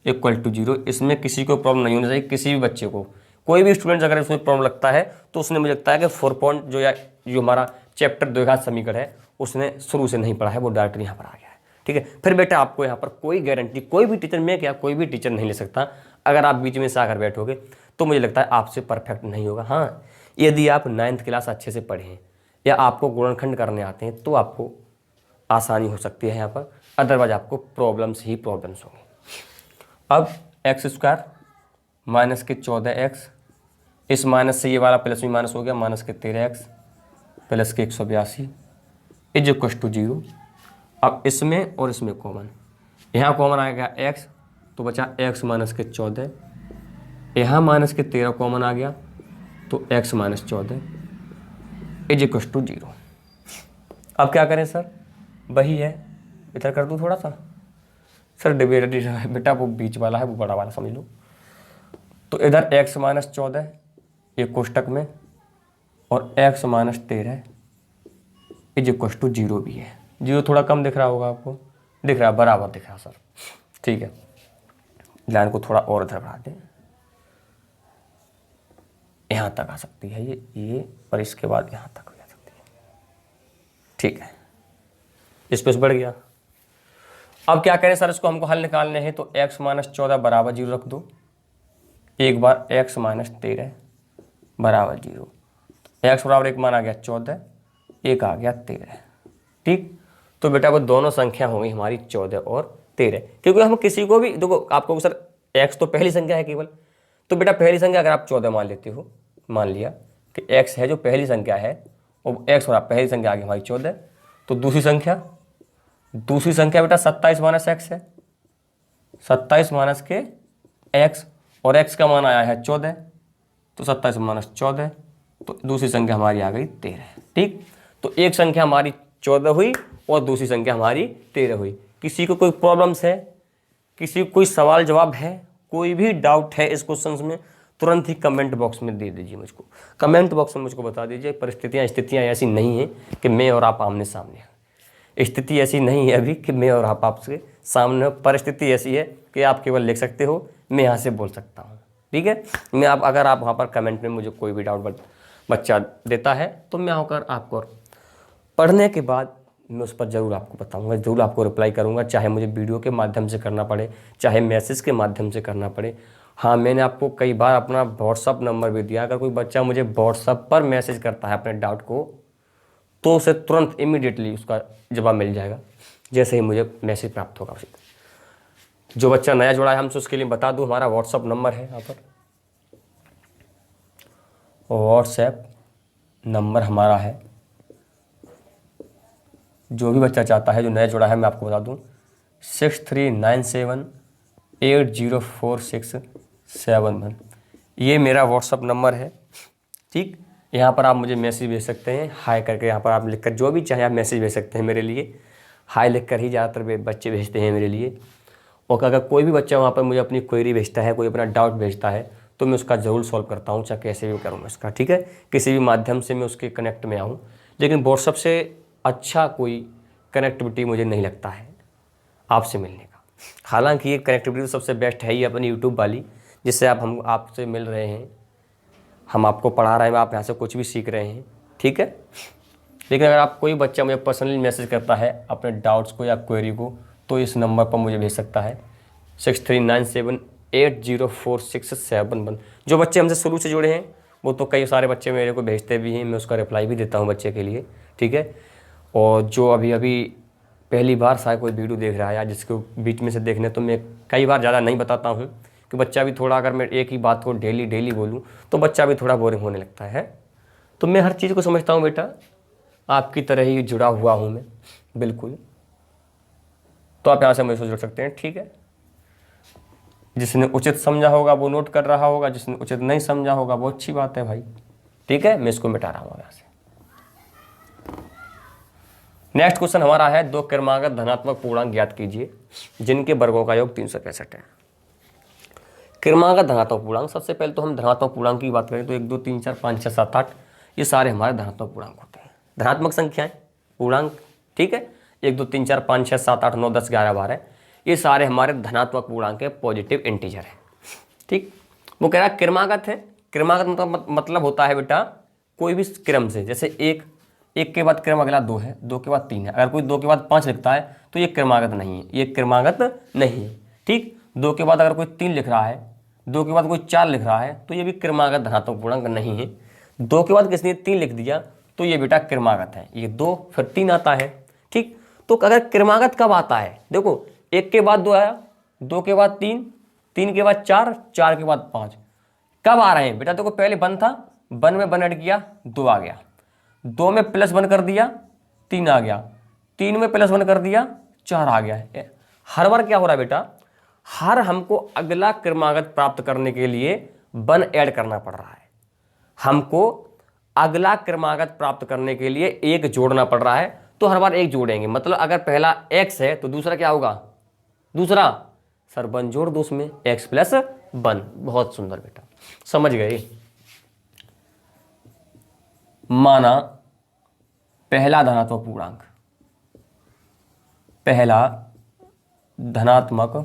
इक्वल टू 0। इसमें किसी को प्रॉब्लम नहीं होनी चाहिए, किसी भी बच्चे को। कोई भी स्टूडेंट अगर इसमें प्रॉब्लम लगता है तो उसने मुझे लगता है कि 4 पॉइंट जो हमारा चैप्टर द्विघात समीकरण है उसने शुरू से नहीं पढ़ा है, वो डायरेक्ट यहाँ पर आ गया है। ठीक है, फिर बेटा आपको यहाँ पर कोई गारंटी, कोई भी टीचर, मैं क्या कोई भी टीचर नहीं ले सकता। अगर आप बीच में से आकर बैठोगे तो मुझे लगता है आपसे परफेक्ट नहीं होगा। हाँ, यदि आप 9th क्लास अच्छे से पढ़ें या आपको गुणनखंड करने आते हैं तो आपको आसानी हो सकती है यहाँ पर, अदरवाइज आपको प्रॉब्लम्स ही प्रॉब्लम्स होंगी। अब एक्स स्क्वायर माइनस के 14x, इस माइनस से ये वाला प्लस में माइनस हो गया, माइनस के 13x प्लस के 182 इज इक्वल टू 0। अब इसमें और इसमें कॉमन, यहाँ कॉमन आ गया x, तो बचा x माइनस के 14, यहाँ माइनस के 13 कॉमन आ गया तो x minus 14 is equal to 0। अब क्या करें सर, वही है, इधर कर दूँ थोड़ा सा सर, डिवाइडेड है बेटा, वो बीच वाला है वो बड़ा वाला समझ लो। तो इधर x माइनस 14 एक कोष्टक में और x minus 13 is equal to 0 भी है। 0 थोड़ा कम दिख रहा होगा आपको, दिख रहा है, बराबर दिख रहा है सर, ठीक है। लाइन को थोड़ा और इधर बढ़ा दें, यहाँ तक आ सकती है ये और इसके बाद यहाँ तक हो जा सकती है, ठीक है। स्पेस बढ़ गया। अब क्या करें सर, इसको हमको हल निकालने हैं, तो x माइनस 14 बराबर 0 रख दो, एक बार x माइनस 13 बराबर 0, x बराबर एक मान आ गया 14, एक आ गया 13, ठीक। तो बेटा वो दोनों संख्या होंगी हमारी 14 और 13, क्योंकि हम किसी को भी देखो, आपको सर x तो पहली संख्या है केवल, तो बेटा पहली संख्या अगर आप 14 मान लेते हो, मान लिया कि x है जो पहली संख्या है और x और पहली संख्या आ गई हमारी 14, तो दूसरी संख्या बेटा 27 माइनस x है, 27 माइनस के x, और x का मान आया है 14, तो 27 माइनस 14, तो दूसरी संख्या हमारी आ गई 13, ठीक। तो एक संख्या हमारी 14 हुई और दूसरी संख्या हमारी 13 हुई। किसी को कोई प्रॉब्लम्स है, किसी को कोई सवाल जवाब है, कोई भी डाउट है इस क्वेश्चन में, तुरंत ही कमेंट बॉक्स में दे दीजिए मुझको, कमेंट बॉक्स में मुझको बता दीजिए। स्थितियाँ ऐसी नहीं हैं कि मैं और आप आमने सामने हैं, स्थिति ऐसी नहीं है अभी कि मैं और आप आपसे सामने, परिस्थिति ऐसी है कि आप केवल लिख सकते हो, मैं यहाँ से बोल सकता हूँ, ठीक है। मैं आप अगर आप वहाँ पर कमेंट में मुझे कोई भी डाउट बच्चा देता है तो मैं होकर आपको पढ़ने के बाद मैं उस पर ज़रूर आपको बताऊंगा, ज़रूर आपको रिप्लाई करूंगा, चाहे मुझे वीडियो के माध्यम से करना पड़े, चाहे मैसेज के माध्यम से करना पड़े। हाँ, मैंने आपको कई बार अपना व्हाट्सअप नंबर भी दिया, अगर कोई बच्चा मुझे व्हाट्सअप पर मैसेज करता है अपने डाउट को, तो उसे तुरंत इमीडिएटली उसका जवाब मिल जाएगा, जैसे ही मुझे मैसेज प्राप्त होगा उसी। जो बच्चा नया जुड़ा है हमसे, उसके लिए बता दूँ, हमारा व्हाट्सअप नंबर है, यहाँ पर व्हाट्सएप नंबर हमारा है। जो भी बच्चा चाहता है, जो नया जुड़ा है, मैं आपको बता दूं 6397804671, ये मेरा व्हाट्सअप नंबर है, ठीक। यहाँ पर आप मुझे मैसेज भेज सकते हैं, हाय करके, यहाँ पर आप लिखकर जो भी चाहे आप मैसेज भेज सकते हैं मेरे लिए, हाय लिखकर ही ज़्यादातर बच्चे भेजते हैं मेरे लिए। और अगर कोई भी बच्चा वहाँ पर मुझे अपनी क्वेरी भेजता है, कोई अपना डाउट भेजता है, तो मैं उसका ज़रूर सॉल्व करता हूँ, चाहे कैसे भी करूँ उसका, ठीक है। किसी भी माध्यम से मैं उसके कनेक्ट में आऊँ, लेकिन व्हाट्सअप से अच्छा कोई कनेक्टिविटी मुझे नहीं लगता है आपसे मिलने का। हालांकि ये कनेक्टिविटी तो सबसे बेस्ट है ही अपनी यूट्यूब वाली, जिससे हम आपसे मिल रहे हैं, हम आपको पढ़ा रहे हैं, आप यहाँ से कुछ भी सीख रहे हैं, ठीक है। लेकिन अगर आप कोई बच्चा मुझे पर्सनली मैसेज करता है अपने डाउट्स को या क्वेरी को, तो इस नंबर पर मुझे भेज सकता है 6397804671। जो बच्चे हमसे शुरू से जुड़े हैं, वो तो कई सारे बच्चे मेरे को भेजते भी हैं, मैं उसका रिप्लाई भी देता हूँ बच्चे के लिए, ठीक है। और जो अभी पहली बार शायद कोई वीडियो देख रहा है या जिसको बीच में से देखने, तो मैं कई बार ज़्यादा नहीं बताता हूँ कि बच्चा भी थोड़ा, अगर मैं एक ही बात को डेली बोलूँ तो बच्चा भी थोड़ा बोरिंग होने लगता है। तो मैं हर चीज़ को समझता हूँ बेटा, आपकी तरह ही जुड़ा हुआ हूँ मैं, बिल्कुल। तो आप यहाँ से मुझसे जुड़ सकते हैं, ठीक है। जिसने उचित समझा होगा वो नोट कर रहा होगा, जिसने उचित नहीं समझा होगा वो अच्छी बात है भाई, ठीक है। मैं इसको मिटा रहा हूँ यहाँ से। नेक्स्ट क्वेश्चन हमारा है, दो क्रमागत धनात्मक पूर्णांक ज्ञात कीजिए जिनके वर्गों का योग 365 है। क्रमागत धनात्मक पूर्णांक, सबसे पहले तो हम धनात्मक पूर्णांक की बात करें तो 1 2 3 4 5 6 7 8 ये सारे हमारे धनात्मक पूर्णांक होते हैं, धनात्मक संख्याएं, पूर्णांक, ठीक है। 1 2 3 4 5 6 7 8 9 10 11 12 ये सारे हमारे धनात्मक पूर्णांक है, पॉजिटिव इंटीजर है, ठीक। वो कह रहा है क्रमागत है, क्रमागत मतलब होता है बेटा कोई भी क्रम से, जैसे एक के बाद क्रम अगला 2 है, 2 के बाद 3 है, अगर कोई 2 के बाद 5 लिखता है तो ये क्रमागत नहीं है, ये क्रमागत नहीं है, ठीक। 2 के बाद अगर कोई 3 लिख रहा है, 2 के बाद कोई 4 लिख रहा है, तो ये भी क्रमागत धनात्मक पूर्णांक नहीं है। 2 के बाद किसी ने 3 लिख दिया तो ये बेटा क्रमागत है, ये 2 फिर 3 आता है, ठीक। तो अगर क्रमागत कब आता है, देखो 1 के बाद 2 आया, 2 के बाद 3, 3 के बाद 4, 4 के बाद 5। कब आ रहे हैं बेटा? देखो पहले 1 था, 1 में 1 ऐड किया 2 आ गया, 2 में +1 कर दिया 3 आ गया, 3 में +1 कर दिया 4 आ गया है। हर बार क्या हो रहा है बेटा? हर हमको अगला क्रमागत प्राप्त करने के लिए 1 ऐड करना पड़ रहा है। हमको अगला क्रमागत प्राप्त करने के लिए 1 जोड़ना पड़ रहा है, तो हर बार 1 जोड़ेंगे। मतलब अगर पहला x है तो दूसरा क्या होगा? दूसरा सर 1 जोड़ दो उसमें, x + 1। बहुत सुंदर बेटा, समझ गए। माना पहला धनात्मक पूर्णांक, पहला धनात्मक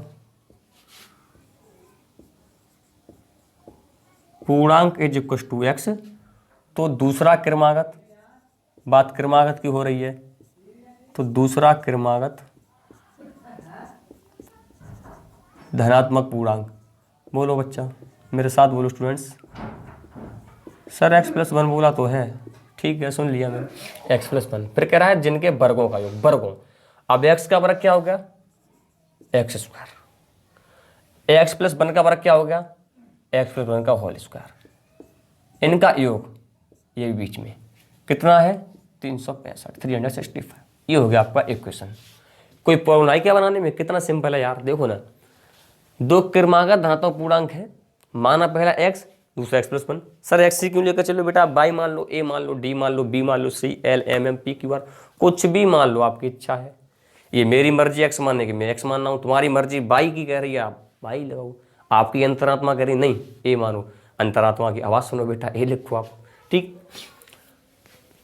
पूर्णांक = x, तो दूसरा क्रमागत, बात क्रमागत की हो रही है, तो दूसरा क्रमागत धनात्मक पूर्णांक। बोलो बच्चा, मेरे साथ बोलो स्टूडेंट्स। सर x + 1 बोला तो है, ठीक है सुन लिया मैंने, x + 1। फिर कह रहा है जिनके वर्गों का योग, वर्गों। अब x का वर्ग क्या हो गया? x²। x + 1 का वर्ग क्या हो गया? x + 1 का होल स्क्वायर। इनका योग ये बीच में कितना है? 365। ये हो गया आपका इक्वेशन। कोई प्रॉब्लम आई क्या बनाने में? कितना सिंपल है यार, देखो ना। 2 क्रमागत धनात्मक पूर्णांक है, माना पहला x, दूसरा x + 1। सर x क्यों लेकर चलो बेटा? y मान लो, a मान लो, d मान लो, b मान लो, c, l, m, n, p, q, r, कुछ भी मान लो, आपकी इच्छा है। ये मेरी मर्जी x मानने की, मैं x मान रहा हूँ, तुम्हारी मर्जी y की कह रही है, आप y लगाओ। आपकी अंतरात्मा कह रही नहीं a मानो, अंतरात्मा की आवाज़ सुनो बेटा, a लिखो आप, ठीक।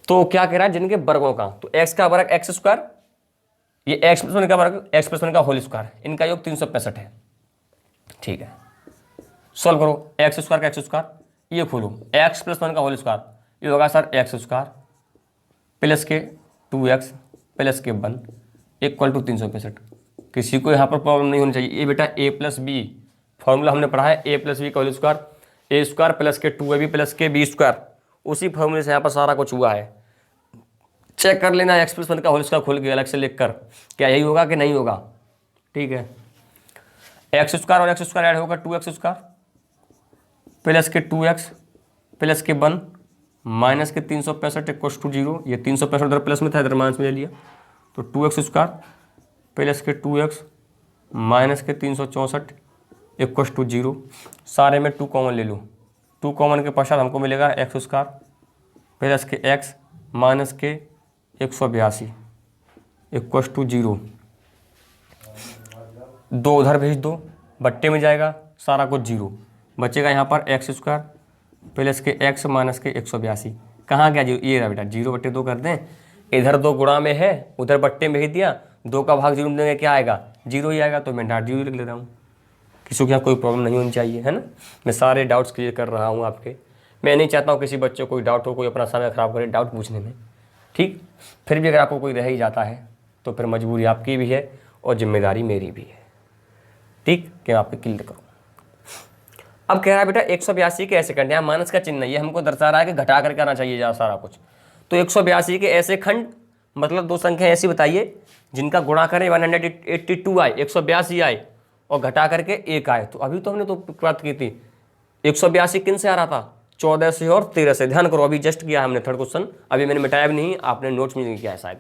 तो क्या कह रहा है? जिनके वर्गों का, तो x का वर्ग x², ये x + 1 का वर्ग x + 1 का होल स्क्वायर, इनका योग 365 है, ठीक है। सॉल्व करो, x² का x², ये खोलो, x + 1 का होल स्क्वायर, ये होगा सर x² + के 2x + के 1 = 365। किसी को यहाँ पर प्रॉब्लम नहीं होनी चाहिए। ये बेटा a + b फॉर्मूला हमने पढ़ा है, a + b का होल स्क्वायर, a² + के 2ab + के b², उसी फॉर्मूले से यहाँ पर सारा कुछ हुआ है। चेक कर लेना, x + 1 का होल स्क्वायर खोल के अलग से लिख कर, क्या यही होगा कि नहीं होगा? ठीक है, x² और x² ऐड होगा 2x² + के 2x + के 1 - के 365 = 0। ये 365 उधर प्लस में था, इधर माइनस में ले लिया, तो 2x² + के 2x - के 364 = 0। सारे में 2 कॉमन ले लो, 2 कॉमन के पश्चात हमको मिलेगा x² + के x - के 182 = 0। 2 उधर भेज दो, बट्टे में जाएगा, सारा कुछ 0 बचेगा। यहाँ पर x² + के x - के 182, कहाँ गया 0? ये रहा बेटा, 0/2 कर दें, इधर 2 गुणा में है, उधर बट्टे में भेज दिया, 2 का भाग 0 में देंगे, क्या आएगा? 0 ही आएगा, तो मैं डाट 0 लिख ले रहा हूँ। किसी को यहाँ कोई प्रॉब्लम नहीं होनी चाहिए, है ना। मैं सारे डाउट्स क्लियर कर रहा हूँ आपके। मैं नहीं चाहता हूँ किसी बच्चे को कोई डाउट हो, कोई अपना समय खराब करे डाउट पूछने में, ठीक। फिर भी अगर आपको कोई रह ही जाता है तो फिर मजबूरी आपकी भी है और जिम्मेदारी मेरी भी है, ठीक, कि मैं आपको क्लियर करूँ। अब कह रहा है बेटा 182 के ऐसे खंड, यहाँ माइनस का चिन्ह ये हमको दर्शा रहा है कि घटा करके आना चाहिए जहाँ सारा कुछ। तो 182 के ऐसे खंड, मतलब 2 संख्या ऐसी बताइए जिनका गुणा करें 182 आए, 182 आए और घटा करके 1 आए। तो अभी तो हमने तो बात की थी 182 किन से आ रहा था? 14 से और 13 से। ध्यान करो, अभी जस्ट किया हमने थर्ड क्वेश्चन, अभी मैंने मिटाया भी नहीं, आपने नोट्स में नहीं किया है शायद।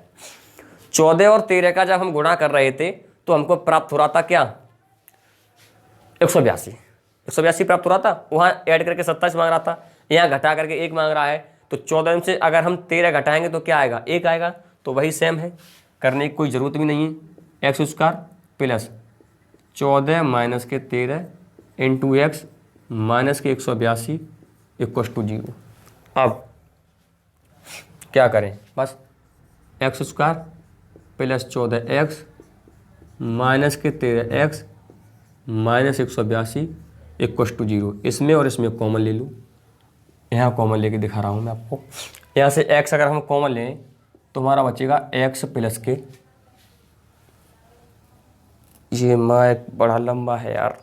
14 और 13 का जब हम गुणा कर रहे थे तो हमको प्राप्त हो रहा था क्या? 182 प्राप्त हो रहा था। वहाँ ऐड करके 27 मांग रहा था, यहाँ घटा करके 1 मांग रहा है। तो 14 से अगर हम 13 घटाएंगे तो क्या आएगा? 1 आएगा। तो वही सेम है, करने की कोई ज़रूरत भी नहीं है। x² + 14 - के 13 × x - के 182 = 0। अब क्या करें? बस x² + 14x - के 13x - 182 = 0। इसमें और इसमें कॉमन ले लूँ, यहाँ कॉमन लेके दिखा रहा हूँ मैं आपको। यहाँ से x अगर हम कॉमन लें तो हमारा बचेगा x + के, ये माइक बड़ा लंबा है यार,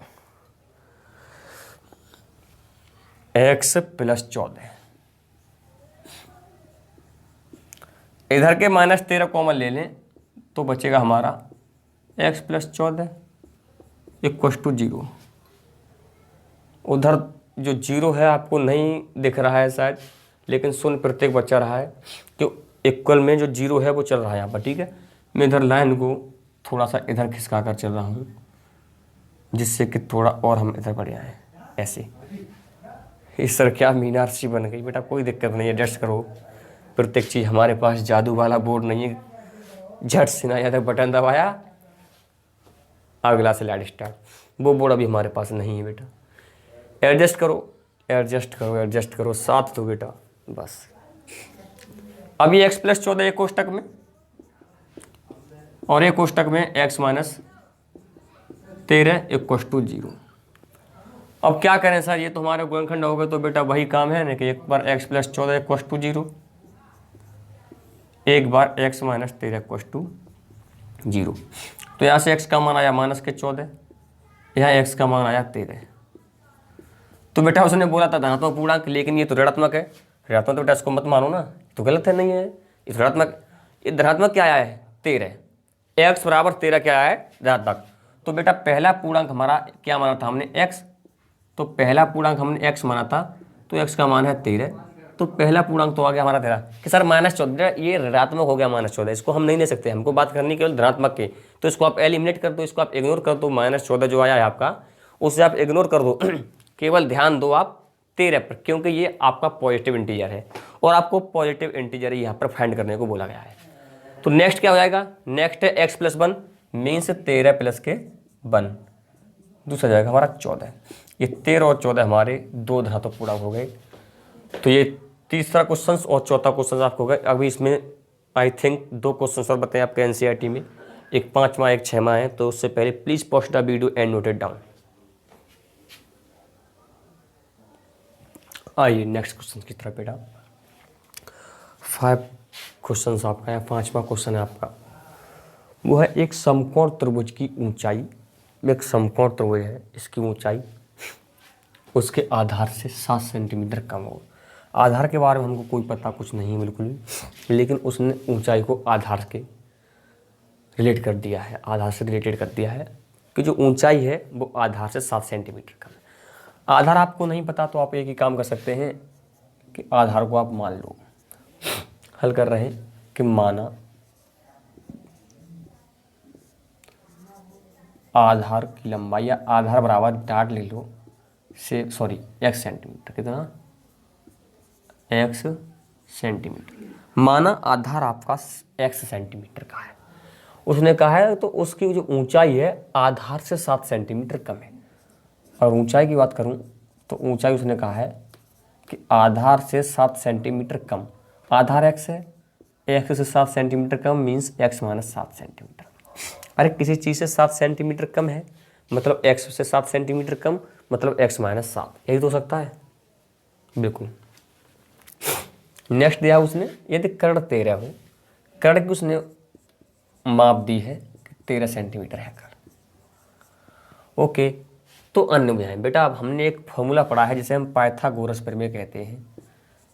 x + 14, इधर के -13 कॉमन ले लें तो बचेगा हमारा x + 14 = 0। उधर जो जीरो है आपको नहीं दिख रहा है शायद, लेकिन शून्य प्रत्येक बचा रहा है। जो इक्वल में जो जीरो है वो चल रहा है यहाँ पर, ठीक है। मैं इधर लाइन को थोड़ा सा इधर खिसका कर चल रहा हूँ, जिससे कि थोड़ा और हम इधर बढ़ आए ऐसे। इस सर क्या मीनार सी बन गई बेटा, कोई दिक्कत नहीं है, एडजस्ट करो। प्रत्येक चीज़ हमारे पास जादू वाला बोर्ड नहीं है, झट से ना याद बटन दबाया अगला स्लाइड स्टार्ट, वो बोर्ड अभी हमारे पास नहीं है बेटा। एडजस्ट करो एडजस्ट करो एडजस्ट करो, साथ दो बेटा बस। अभी x + 14 एक कोष्टक में और एक कोष्टक में x - 13 = 0। अब क्या करें सर, ये तो हमारे गुणनखंड हो गए, तो बेटा वही काम है ना कि एक बार x + 14 = 0, एक बार x - 13 = 0। तो यहाँ से x का मान आया -14, यहाँ x का मान आया 13। तो बेटा उसने बोला था धनात्मक पूर्णांक, लेकिन ये तो ऋणात्मक है। ऋणात्मक तो बेटा इसको मत मानो ना, तो गलत है, नहीं है ये ऋणात्मक। ये धनात्मक क्या आया है 13, x = 13 क्या आया है धनात्मक। तो बेटा पहला पूर्णांक हमारा क्या माना था हमने x, तो पहला पूर्णांक हमने x माना था, तो x का मान है 13। तो पहला पूर्णांक तो आ गया हमारा 13 कि सर -14, ये ऋणात्मक हो गया -14, इसको हम नहीं ले सकते, हमको बात करनी केवल धनात्मक की। तो इसको आप एलिमिनेट कर दो, इसको आप इग्नोर कर दो, -14 जो आया है आपका उससे आप इग्नोर कर दो। केवल ध्यान दो आप 13 पर, क्योंकि ये आपका पॉजिटिव इंटीजर है और आपको पॉजिटिव इंटीजर यहाँ पर फाइंड करने को बोला गया है। तो नेक्स्ट क्या हो जाएगा, नेक्स्ट है x + 1 मीन्स 13 + के 1, दूसरा जाएगा हमारा 14। ये 13 और 14 हमारे दो धनात्मक पूर्णांक हो गए। तो ये तीसरा क्वेश्चन और चौथा क्वेश्चन आपको हो गए। अभी इसमें आई थिंक 2 क्वेश्चन और बताएं आपके एनसीईआरटी में, एक 5वां एक 6वां है। तो उससे पहले please pause the video and note it down. आइए नेक्स्ट क्वेश्चन की तरफ बेटा। 5 क्वेश्चन आपका है, 5वां क्वेश्चन है आपका, वो है एक समकोण त्रिभुज की ऊंचाई। एक समकोण त्रिभुज है, इसकी ऊंचाई उसके आधार से 7 सेंटीमीटर कम हो। आधार के बारे में हमको कोई पता कुछ नहीं है बिल्कुल भी, लेकिन उसने ऊंचाई को आधार के रिलेट कर दिया है, आधार से रिलेटेड कर दिया है कि जो ऊंचाई है वो आधार से 7 सेंटीमीटर कम है। आधार आपको नहीं पता तो आप एक ही काम कर सकते हैं कि आधार को आप मान लो। हल कर रहे हैं कि माना आधार की लंबाई, या आधार बराबर डाट ले लो से x सेंटीमीटर, कितना x सेंटीमीटर। माना आधार आपका x सेंटीमीटर का है, उसने कहा है तो उसकी जो ऊंचाई है आधार से 7 सेंटीमीटर कम है। और ऊंचाई की बात करूं तो ऊंचाई उसने कहा है कि आधार से 7 सेंटीमीटर कम, आधार x है, x से 7 centimetre come means x - 7 centimetre. अरे किसी चीज़ से 7 सेंटीमीटर कम है मतलब x से 7 सेंटीमीटर कम मतलब x - 7, यही तो हो सकता है बिल्कुल। नेक्स्ट दिया उसने, यदि कर्ण 13 हो, कर्ण की उसने माप दी है 13 सेंटीमीटर है कर्ण। ओके, तो अन्य बुझाएं बेटा। अब हमने एक फॉर्मूला पढ़ा है जिसे हम पाइथागोरस प्रमेय कहते हैं।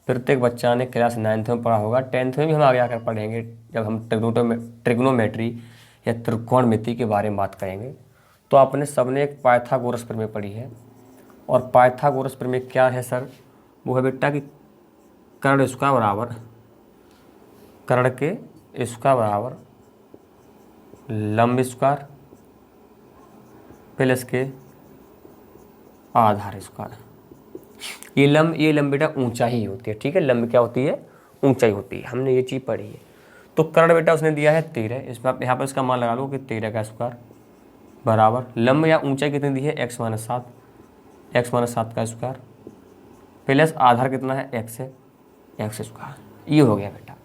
प्रत्येक बच्चा ने क्लास 9th में पढ़ा होगा, 10th में भी हम आगे आकर पढ़ेंगे जब हम ट्रिग्नोमेट्री या त्रिकोणमिति के बारे में बात करेंगे। तो आपने सबने एक पाइथागोरस प्रमेय पढ़ी है, और पाइथागोरस प्रमेय क्या है सर, वो है बेटा कि कर्ण स्क्वायर बराबर, कर्ण के स्क्वायर बराबर लंब स्क्वायर प्लस के आधार स्क्वायर। ये लंब बेटा ऊंचाई ही होती है, ठीक है। लंब क्या होती है, ऊंचाई होती है, हमने ये चीज़ पढ़ी है। तो कर्ण बेटा उसने दिया है 13, इसमें आप यहाँ पर इसका मान लगा लो कि 13 का स्क्वायर बराबर लंब या ऊंचाई कितनी दी है x - 7, x - 7 का स्क्वायर प्लस आधार कितना है x है, x स्क्वायर। ये हो गया बेटा,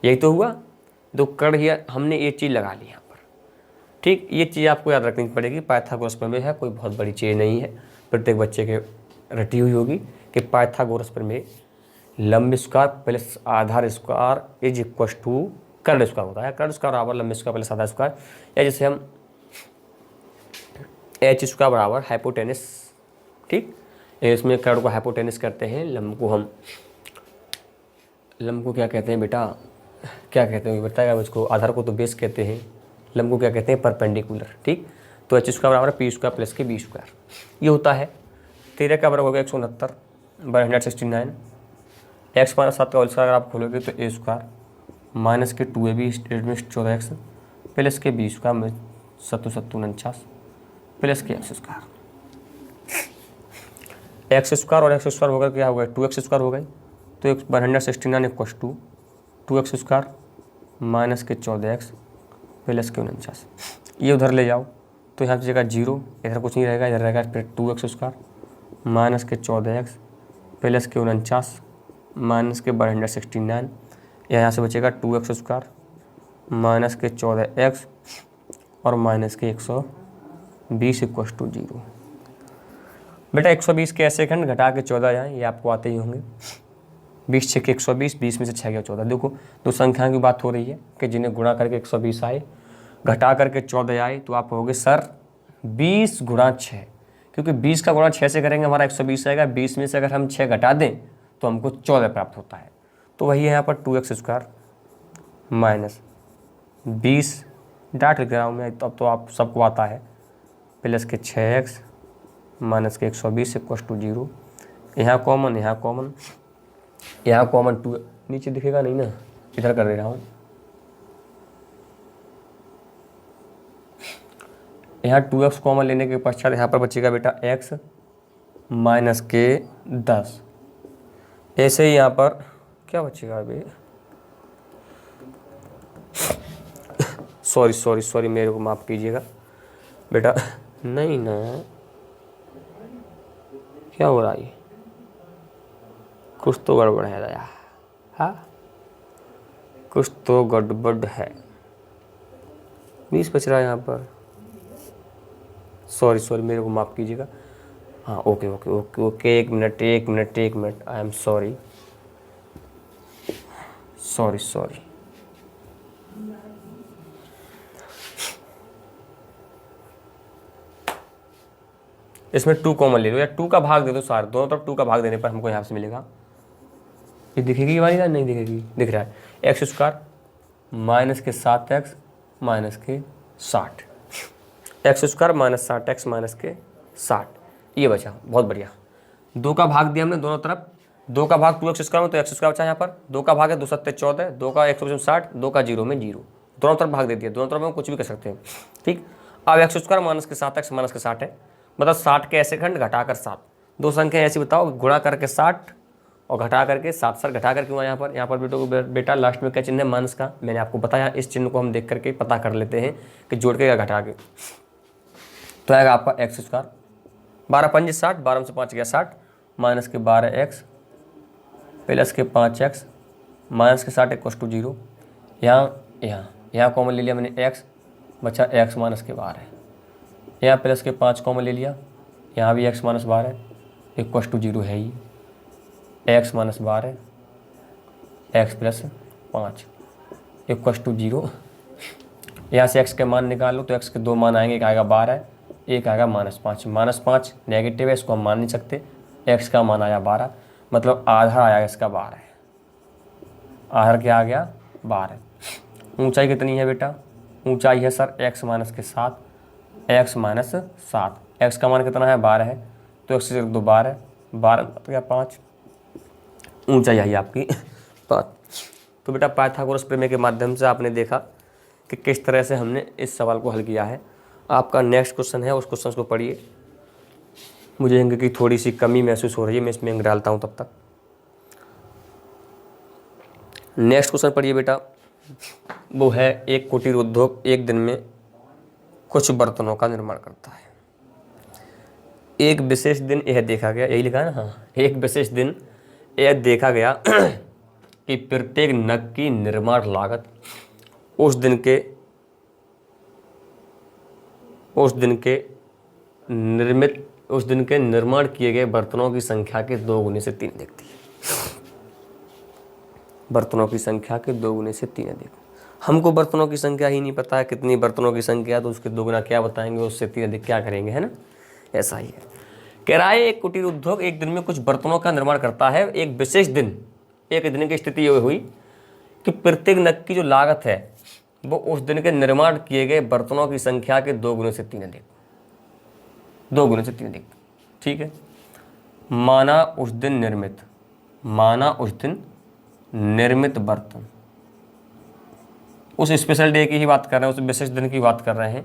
यही तो हुआ। तो कर्ण ही हमने ये चीज़ लगा ली यहाँ पर, ठीक। ये चीज़ आपको याद रखनी पड़ेगी, पाइथागोरस प्रमेय है, कोई बहुत बड़ी चीज़ नहीं है, प्रत्येक बच्चे के रटी हुई होगी कि पाइथागोरस प्रमेय लंब स्क्वायर प्लस आधार स्क्वायर इज इक्वल टू कर्ण स्क्वायर होता है। कर्ण स्क्वायर बराबर लंब स्क्वायर प्लस आधार स्क्वायर, या जैसे हम h स्क्वायर बराबर हाइपोटेनस, ठीक। इसमें कर्ण को हाइपोटेनस करते हैं, लंब को क्या कहते हैं बेटा, क्या कहते हैं बताएगा मुझको। आधार को तो बेस कहते हैं, लंब को क्या कहते हैं परपेंडिकुलर, ठीक। तो h स्क्वायर बराबर p स्क्वायर प्लस के b स्क्वायर, ये होता है। 13 का वर्ग हो गया 169 बाई 169। एक्स माइनस 7 का होल स्क्वायर अगर आप खोलोगे तो ए स्क्वायर माइनस के 2ab स्टेट में 14x प्लस के बी स्क्वायर में 7 प्लस के एक्स स्क्वायर। एक्स स्क्वायर और एक्स स्क्वायर होकर क्या हो गया 2x स्क्वायर हो गई, तो 169 equals to 2x square minus के 14x प्लस के 49। ये उधर ले जाओ तो यहाँ जगह 0, इधर कुछ नहीं रहेगा, इधर रहेगा फिर 2x स्क्वायर माइनस के 14x प्लस के 49 माइनस के 169। यहाँ से बचेगा 2x स्क्वायर माइनस के 14x और माइनस के 120 इक्वस टू 0। बेटा 120 के ऐसे खंड घटा के 14 जाएँ, ये आपको आते ही होंगे। 20 6 के 120, 20 में से 6 गया 14। देखो दो संख्या की बात हो रही है कि जिन्हें गुणा करके 120 आए, घटा करके 14 आए, तो आप कहोगे सर 20 गुणा 6, क्योंकि 20 का गुणा 6 से करेंगे हमारा 120 आएगा। 20 में से अगर हम 6 घटा दें तो हमको 14 प्राप्त होता है। तो वही है यहाँ पर 2x स्क्वायर माइनस 20 डाट लिख रहा हूँ मैं, तब तो आप सबको आता है, प्लस के 6x माइनस के 120 इक्वस टू 0। यहाँ कॉमन, यहाँ कॉमन, यहाँ कॉमन 2 नीचे दिखेगा नहीं ना, इधर कर दे रहा हूँ। यहाँ 2x कॉमन लेने के पश्चात यहाँ पर बचेगा बेटा x माइनस के 10। ऐसे ही यहाँ पर क्या बचेगा अभी, सॉरी मेरे को माफ़ कीजिएगा बेटा, नहीं ना, क्या हो रहा है, कुछ तो गड़बड़ है दया, हाँ कुछ तो गड़बड़ है। 20 बच रहा है यहाँ पर, सॉरी मेरे को माफ़ कीजिएगा। हाँ ओके, एक मिनट, आई एम सॉरी। इसमें 2 कॉमन ले लो या 2 का भाग दे दो सारे, दोनों तरफ 2 का भाग देने पर हमको यहाँ से मिलेगा, ये दिखेगी ये वाली ना, नहीं दिखेगी, दिख रहा है एक्स स्क्वायर माइनस के 7x माइनस के 60, x square minus 60x minus के 60, ये बचा, बहुत बढ़िया। 2 का भाग दिया हमने दोनों तरफ, 2 का भाग 2x स्क्वायर में तो x स्क्वायर बचा यहाँ पर, 2 का भाग है 2 7 14, 2 का 160, 2 का 0 में 0, दोनों तरफ भाग दे दिया, दोनों तरफ हम कुछ भी कर सकते हैं। ठीक, अब एक्स स्क्वायर माइनस के 7x माइनस के 60 है, मतलब 60 के ऐसे खंड घटाकर 7, दो संख्या ऐसी बताओ, गुणा करके 60 और घटा करके 7, सर घटा करके हुआ यहाँ पर बेटा लास्ट में क्या चिन्ह है, माइनस का, मैंने आपको बताया। इस चिन्ह को हम देख करके पता कर लेते हैं कि जोड़ के या घटा के, तो आएगा आपका एक्स स्क्वायर 12 5 60, 12 में से 5 गया 60, माइनस के 12x प्लस के 5x माइनस के 60 इक्वस टू 0। यहाँ कॉमन ले लिया मैंने x, बचा x माइनस के 12, यहाँ प्लस के 5 कॉमन ले लिया, यहाँ भी x माइनस 12 इक्वस टू 0 है ही, x minus 12 x plus 5 equals to 0। यहाँ से x के मान निकालो तो x के 2 मान आएंगे, एक आएगा 12, एक आएगा -5 नेगेटिव है, इसको हम मान नहीं सकते, x का मान आया 12, मतलब आधा आया इसका 12, आधा क्या आ गया 12। ऊंचाई कितनी है बेटा, ऊंचाई है सर x माइनस के 7, x माइनस 7, x का मान कितना है 12 है, तो x से 2 12 क्या 5, ऊंचाई आई आपकी 5। तो बेटा पाइथागोरस प्रमेय के माध्यम से आपने देखा कि किस तरह से हमने इस सवाल को हल किया है। आपका नेक्स्ट क्वेश्चन है, उस क्वेश्चन को पढ़िए। मुझे अंक की थोड़ी सी कमी महसूस हो रही है, मैं इसमें अंक डालता हूँ तब तक। नेक्स्ट क्वेश्चन पढ़िए बेटा, वो है एक कुटीर उद्योग एक दिन में कुछ बर्तनों का निर्माण करता है। एक विशेष दिन यह देखा गया, यही लिखा है ना, हाँ, एक विशेष दिन यह देखा गया कि प्रत्येक नग की निर्माण लागत उस दिन के निर्माण किए गए बर्तनों की संख्या के 2 गुने से 3 अधिक थी। बर्तनों की संख्या के 2 गुने से 3 अधिक। हमको बर्तनों की संख्या ही नहीं पता है कितनी बर्तनों की संख्या, तो उसके 2 गुना क्या बताएंगे, उससे 3 अधिक क्या करेंगे, है ना, ऐसा ही है। कह रहा है एक कुटीर उद्योग एक दिन में कुछ बर्तनों का निर्माण करता है। एक विशेष दिन, एक दिन की स्थिति ये हुई कि प्रत्येक नग की जो लागत है वो उस दिन के निर्माण किए गए बर्तनों की संख्या के 2 गुने से 3 अधिक, 2 गुने से 3 अधिक। ठीक है, माना उस दिन निर्मित बर्तन। उस स्पेशल डे की ही बात कर रहे हैं, उस विशेष दिन की बात कर रहे हैं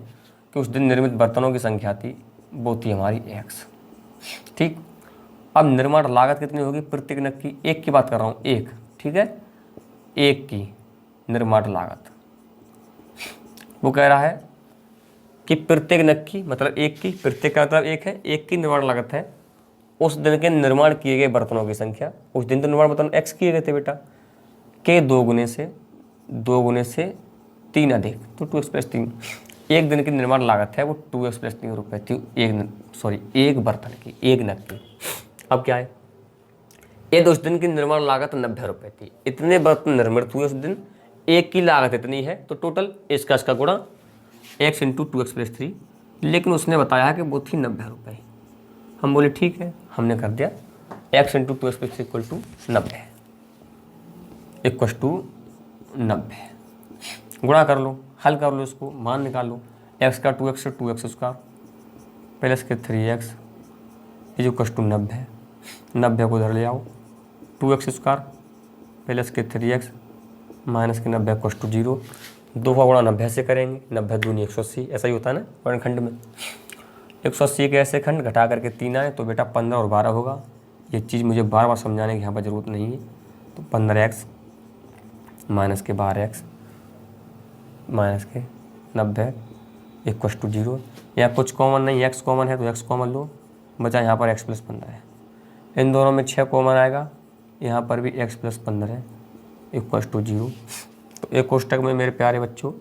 कि उस दिन निर्मित बर्तनों की संख्या थी, वो थी हमारी x। ठीक, अब निर्माण लागत कितनी होगी प्रत्येक नग की, एक की बात कर रहा हूँ, एक, ठीक है, एक की निर्माण लागत। वो कह रहा है कि प्रत्येक नग की मतलब एक की, प्रत्येक का मतलब एक है, एक की निर्माण लागत है उस दिन के निर्माण किए गए बर्तनों की संख्या। उस दिन तो निर्माण बर्तन x किए गए थे बेटा, के 2 गुने से 3 अधिक, तो 2x + 3। एक दिन की निर्माण लागत है वो 2x + 3 रुपये थी एक बर्तन की, एक नग की। अब क्या है, ये उस दिन की निर्माण लागत 90 रुपये थी। इतने बर्तन निर्मित हुए उस दिन, एक की लागत इतनी है, तो टोटल इसका गुणा x × 2x + 3, लेकिन उसने बताया है कि वो थी 90 रुपये। हम बोले ठीक है, हमने कर दिया x × 2x + 3 = 90 = 90। गुणा कर लो, हल कर लो, इसको मान निकाल लो। x का 2x से 2x² प्लस के 3x = 90। 90 को इधर ले आओ, 2x² प्लस के 3x माइनस के 90 = 0। 2 का गुणा 90 से करेंगे, 90 दूनी 180, ऐसा ही होता है ना वर्णखंड में। 180 के ऐसे खंड घटा करके 3 आए तो बेटा 15 और 12 होगा। ये चीज़ मुझे बार बार समझाने की यहाँ पर ज़रूरत नहीं है। तो 15x माइनस के 12x माइनस के 90 = 0। यहाँ कुछ कॉमन नहीं, x कॉमन है तो x कॉमन लो, बचा यहाँ पर x + 15 है। इन दोनों में 6 कॉमन आएगा, यहाँ पर भी x + 15 = 0। तो एक कोष्टक में मेरे प्यारे बच्चों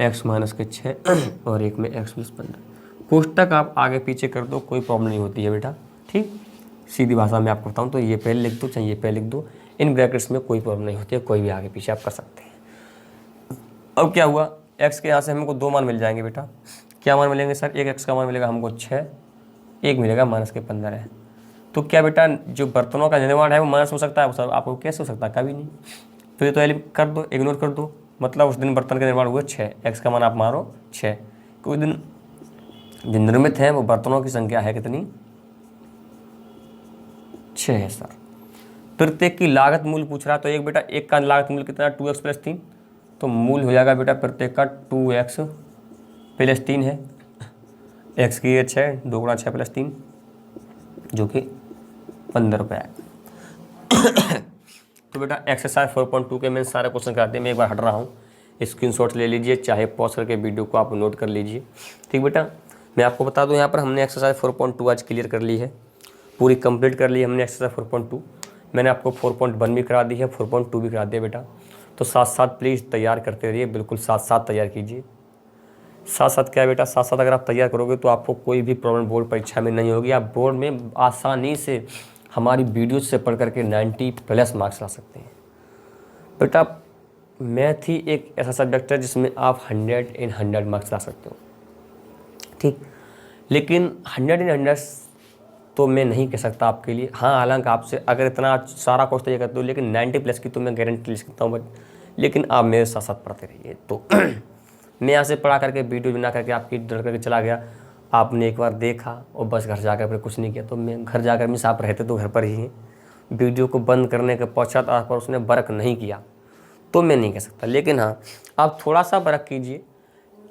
x माइनस के 6 और एक में x + 15। कोष्टक आप आगे पीछे कर दो, कोई प्रॉब्लम नहीं होती है बेटा। ठीक, सीधी भाषा में आपको बताऊँ तो ये पहले लिख दो, चाहे ये पहले लिख दो, इन ब्रैकेट्स में कोई प्रॉब्लम नहीं होती है, कोई भी आगे पीछे आप कर सकते हैं। अब क्या हुआ, x के यहाँ से हमको 2 मान मिल जाएंगे बेटा। क्या मान मिलेंगे सर, एक x का मान मिलेगा हमको 6, एक मिलेगा माइनस के 15 है। तो क्या बेटा जो बर्तनों का निर्माण है वो माइनस हो सकता है सर? आपको कैसे हो सकता है, कभी नहीं। तो ये तो कर दो, इग्नोर कर दो। मतलब उस दिन बर्तन का निर्माण हुआ 6, x का मान आप मारो 6। उस दिन जो निर्मित है वो बर्तनों की संख्या है कितनी, 6 है सर। प्रत्येक की लागत मूल्य पूछ रहा है, तो एक बेटा एक का लागत मूल्य कितना, 2x + 3, तो मूल्य हो जाएगा बेटा प्रत्येक का 2x + 3 है। x की 6, 2 × 6 + 3 जो कि 15 रुपये आएगा। तो बेटा एक्सरसाइज 4.2 के मैंने सारे क्वेश्चन करा दिए। मैं एक बार हट रहा हूँ, स्क्रीनशॉट ले लीजिए, चाहे पॉज करके वीडियो को आप नोट कर लीजिए। ठीक बेटा, मैं आपको बता दूं यहाँ पर हमने एक्सरसाइज 4.2 आज क्लियर कर ली है, पूरी कंप्लीट कर ली हमने एक्सरसाइज 4.2। मैंने आपको 4.1 भी करा दी है, 4.2 भी करा दिया बेटा। तो साथ साथ प्लीज़ तैयार करते रहिए, बिल्कुल साथ साथ तैयार कीजिए। साथ साथ क्या है बेटा, साथ साथ अगर आप तैयार करोगे तो आपको कोई भी प्रॉब्लम बोर्ड परीक्षा में नहीं होगी। आप बोर्ड में आसानी से हमारी वीडियो से पढ़ करके 90+ मार्क्स ला सकते हैं बेटा। मैथ ही एक ऐसा सब्जेक्ट है जिसमें आप 100 इन 100 मार्क्स ला सकते हो। ठीक, लेकिन 100 इन 100 तो मैं नहीं कह सकता आपके लिए। हाँ, हालांकि आपसे अगर इतना सारा कोर्स तैयार करते हो, लेकिन 90+ की तो मैं गारंटी ले सकता हूँ। बट लेकिन आप मेरे साथ साथ पढ़ते रहिए। तो मैं यहाँ से पढ़ा करके वीडियो बना करके आपकी डर करके चला गया, आपने एक बार देखा और बस घर जाकर फिर कुछ नहीं किया, तो मैं घर जाकर मिस आप रहते तो घर पर ही हैं, वीडियो को बंद करने के पश्चात आप पर उसने वर्क नहीं किया तो मैं नहीं कह सकता। लेकिन हाँ, आप थोड़ा सा वर्क कीजिए।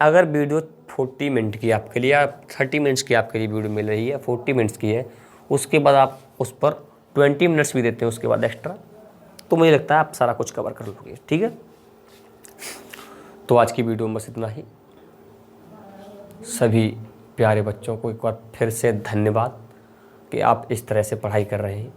अगर वीडियो 40 मिनट की आपके लिए या 30 मिनट्स की आपके लिए वीडियो मिल रही है, 40 मिनट्स की है, उसके बाद आप उस पर 20 मिनट्स भी देते हैं उसके बाद एक्स्ट्रा, तो मुझे लगता है आप सारा कुछ कवर कर लोगे। ठीक है, तो आज की वीडियो में बस इतना ही। सभी प्यारे बच्चों को एक बार फिर से धन्यवाद कि आप इस तरह से पढ़ाई कर रहे हैं।